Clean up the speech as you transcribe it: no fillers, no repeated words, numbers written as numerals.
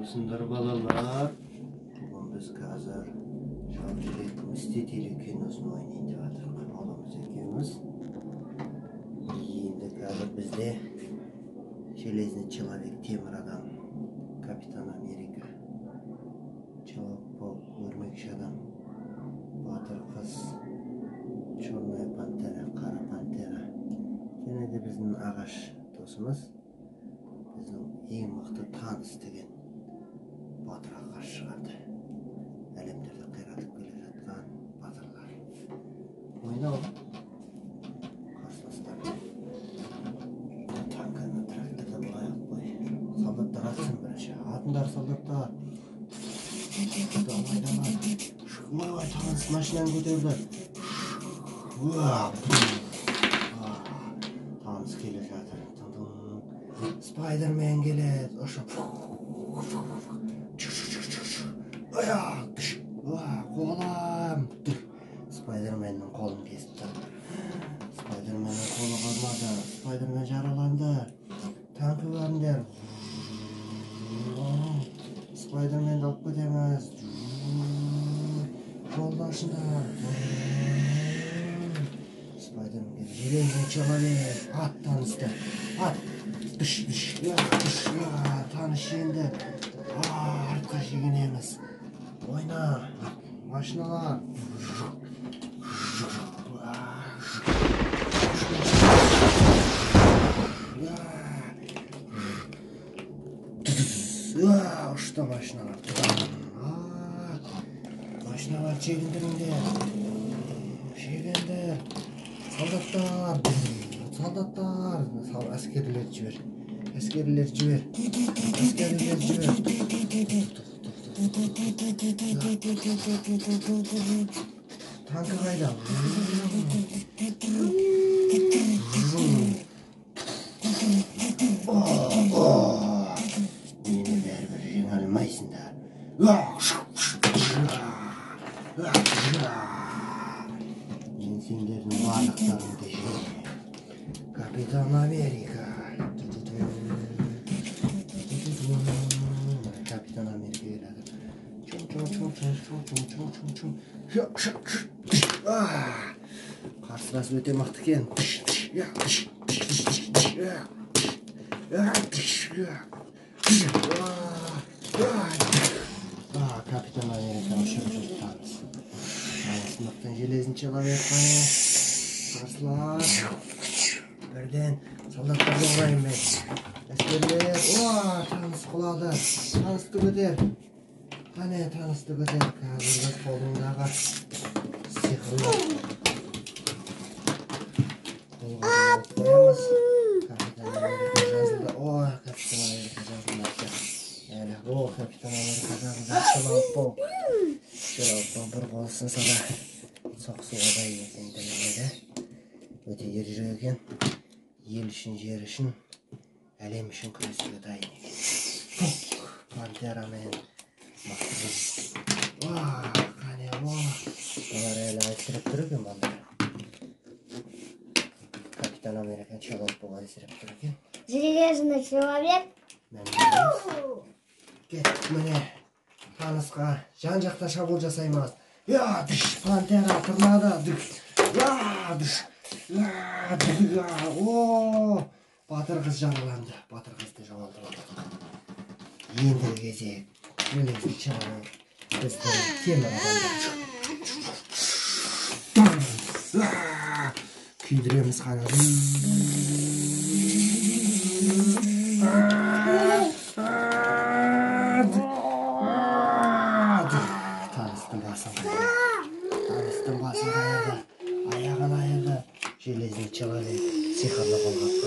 Armısındır balalar. Bugün biz hazır Şavcılık Müstetilik kinosunu oynayacağız. Oğlumuz ekimiz. Şimdi hazır bizde Железный человек, Temir Adam, Kapitan Amerika, Çolak Bol, Örmekçi Adam, Batır Kız, Черная Pantera, Kara Pantera. Yine de bizim ağaç dostumuz. Bizim en mıқты tanış деген батырға қарсы шығарды. Әлемдерді қиратып келе жатқан батырлар. Ойна ол. Қарсыластар. Танканы тракторда бұлай қой. Солдаттар атсын бірінші. Атындар солдаттар. Ойбай, таныс машинаны көтерді. Таныс келе жатыр. Spider-Man geledi. Қолым. Spider-Man'ның қолын кесті. Spider-Man'ның қолы қалмады. Spider-Man жараланды. Танкі барыңдар. Spider-Man'ді алып кетеміз. Жолдашындар. Spider-Man Железный человек. Ат танысты. Ат. Tanış енді. Артқа шегінеміз. Ойна. Машиналар. Ұшты машиналар. Машиналар шегіндіріңдер. Шегінді. Солдаттар. Солдаттар. Әскерлер жібер. Әскерлер жібер. Әскерлер жібер. Танкі қайда? Мені бәрібір жеңе алмайсыңдар. Мен сендердің барлықтарыңды жеңемін. Капитан Америка. Kapitan Amerika geldi. Çum. Karşılası öte mıhtıken. Kapitan Amerika uşak tanrısı. Sınıftan Железный человек. Karşılar. Birden soldatlarla olayım ben. Askerler, tanış kuladı. Tanıştı götür. Hani tanıştı götür. Kazınız kolundağı sihirli. Kolunu koyamız. Kapitan Amerika yazıldı. Kapitan Amerika yazıldı. Yani Kapitan Amerika yazıldı. Şılav bir olsun sana. Soğuğa da yesin demeli. Öte yeri eken. Ел үшін, жер үшін, әлем үшін күресуге дайын екен. Пантерамен мақтығыз. Қане, олар әлі әлсіреп тұр екен балдар. Капитан Американ Чолок бұл әлсіреп тұр екен. Железный человек. Кет, міне, танысқа жан-жақта шабуыл жасаймыз. Пантера, торнадо, Батыр қыз жараланды. Батыр қызды жоғалтып. Ендігі кезек. Железный человек. Біздің Темір Адамдар. Күйдіреміз қана. Таныстың басын қайырды. Аяғын айырды. Железный человек сиқырлы қолға.